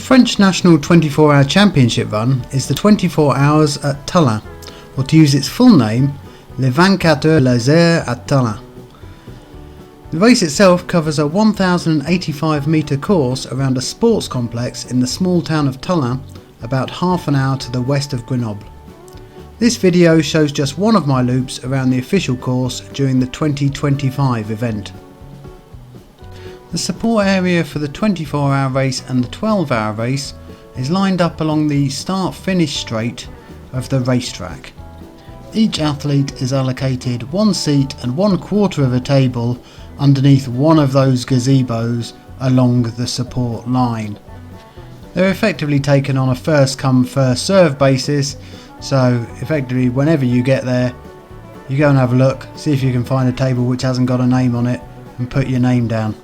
French national 24-hour championship run is the 24 hours at Tullins, or to use its full name, Les 24 Heures à Tullins. The race itself covers a 1,085 metre course around a sports complex in the small town of Tullins, about half an hour to the west of Grenoble. This video shows just one of my loops around the official course during the 2025 event. The support area for the 24-hour race and the 12-hour race is lined up along the start-finish straight of the racetrack. Each athlete is allocated one seat and 1/4 of a table underneath one of those gazebos along the support line. They're effectively taken on a first come first serve basis, so effectively whenever you get there you go and have a look, see if you can find a table which hasn't got a name on it and put your name down.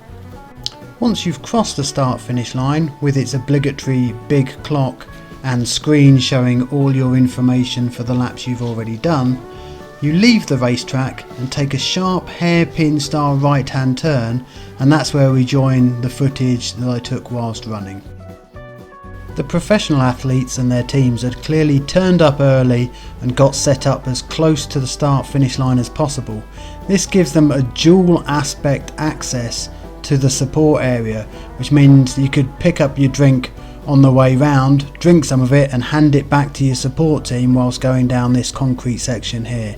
Once you've crossed the start finish line with its obligatory big clock and screen showing all your information for the laps you've already done, you leave the racetrack and take a sharp hairpin style right hand turn, and that's where we join the footage that I took whilst running. The professional athletes and their teams had clearly turned up early and got set up as close to the start finish line as possible. This gives them a dual aspect access to the support area, which means you could pick up your drink on the way round, drink some of it and hand it back to your support team whilst going down this concrete section here.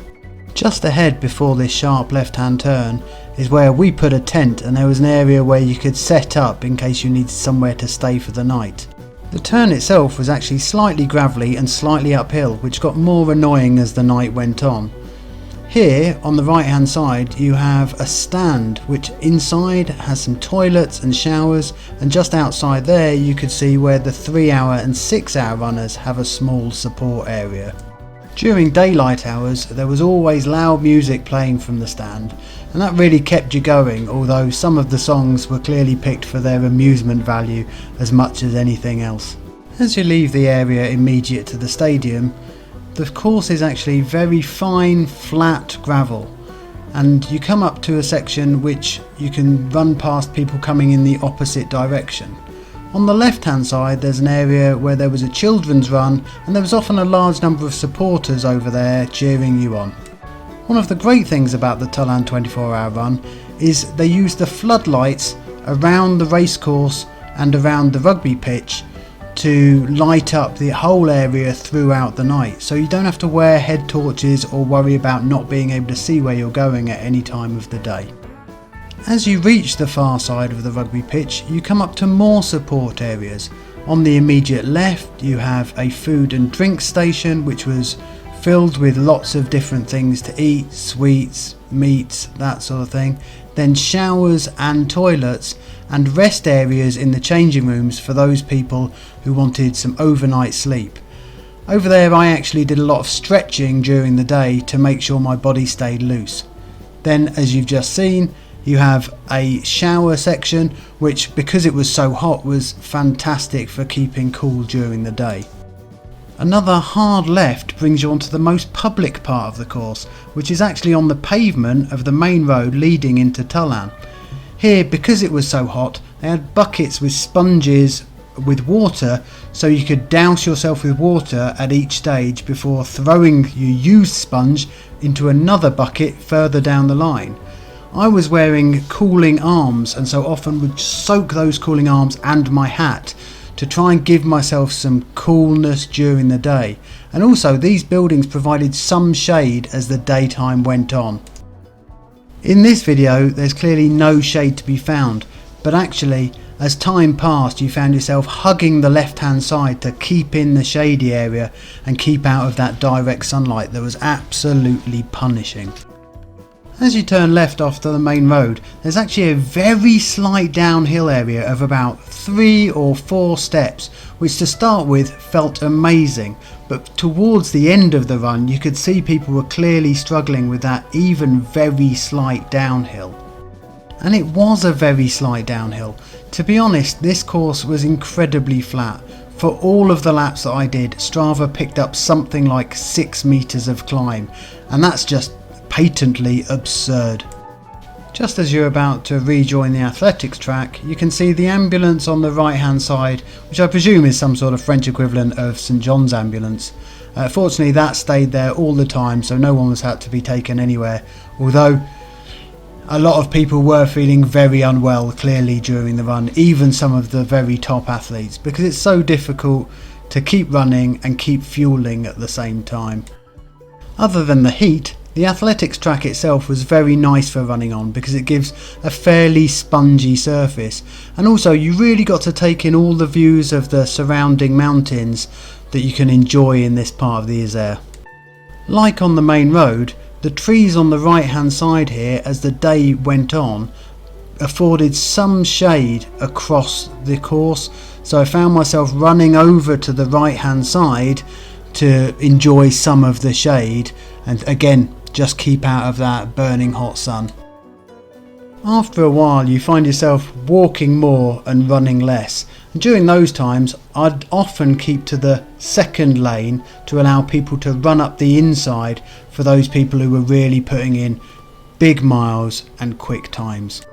Just ahead before this sharp left hand turn is where we put a tent, and there was an area where you could set up in case you needed somewhere to stay for the night. The turn itself was actually slightly gravelly and slightly uphill, which got more annoying as the night went on. Here on the right hand side you have a stand which inside has some toilets and showers, and just outside there you could see where the 3-hour and 6-hour runners have a small support area. During daylight hours there was always loud music playing from the stand, and that really kept you going, although some of the songs were clearly picked for their amusement value as much as anything else. As you leave the area immediate to the stadium, the course is actually very fine flat gravel, and you come up to a section which you can run past people coming in the opposite direction. On the left hand side there's an area where there was a children's run, and there was often a large number of supporters over there cheering you on. One of the great things about the Tullins 24-hour run is they use the floodlights around the racecourse and around the rugby pitch to light up the whole area throughout the night, so you don't have to wear head torches or worry about not being able to see where you're going at any time of the day. As you reach the far side of the rugby pitch you come up to more support areas. On the immediate left you have a food and drink station which was filled with lots of different things to eat, sweets, meats, that sort of thing. Then showers and toilets and rest areas in the changing rooms for those people who wanted some overnight sleep. Over there I actually did a lot of stretching during the day to make sure my body stayed loose. Then, as you've just seen, you have a shower section which, because it was so hot, was fantastic for keeping cool during the day. Another hard left brings you onto the most public part of the course, which is actually on the pavement of the main road leading into Tullins. Here, because it was so hot, they had buckets with sponges with water, so you could douse yourself with water at each stage before throwing your used sponge into another bucket further down the line. I was wearing cooling arms, and so often would soak those cooling arms and my hat to try and give myself some coolness during the day. And also these buildings provided some shade as the daytime went on. In this video there's clearly no shade to be found, but actually as time passed you found yourself hugging the left hand side to keep in the shady area and keep out of that direct sunlight that was absolutely punishing. As you turn left off to the main road there's actually a very slight downhill area of about 3 or 4 steps, which to start with felt amazing, but towards the end of the run you could see people were clearly struggling with that even very slight downhill. And it was a very slight downhill. To be honest, this course was incredibly flat. For all of the laps that I did, Strava picked up something like 6 meters of climb, and that's just patently absurd. Just as you're about to rejoin the athletics track, you can see the ambulance on the right hand side, which I presume is some sort of French equivalent of St John's ambulance. Fortunately that stayed there all the time, so no one was had to be taken anywhere, although a lot of people were feeling very unwell clearly during the run, even some of the very top athletes, because it's so difficult to keep running and keep fueling at the same time. Other than the heat, the athletics track itself was very nice for running on because it gives a fairly spongy surface, and also you really got to take in all the views of the surrounding mountains that you can enjoy in this part of the Isère. Like on the main road, the trees on the right hand side here as the day went on afforded some shade across the course, so I found myself running over to the right hand side to enjoy some of the shade and again just keep out of that burning hot sun. After a while you find yourself walking more and running less, and during those times I'd often keep to the second lane to allow people to run up the inside for those people who were really putting in big miles and quick times.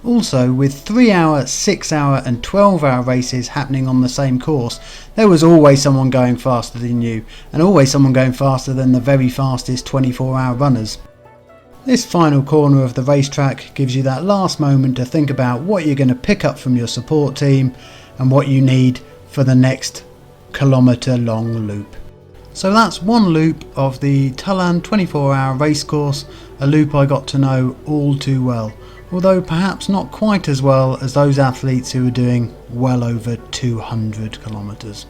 Also, with 3 hour, 6 hour and 12 hour races happening on the same course, there was always someone going faster than you, and always someone going faster than the very fastest 24-hour runners. This final corner of the racetrack gives you that last moment to think about what you're going to pick up from your support team and what you need for the next kilometre long loop. So that's one loop of the Tullins 24-hour race course, a loop I got to know all too well, although perhaps not quite as well as those athletes who are doing well over 200 kilometres.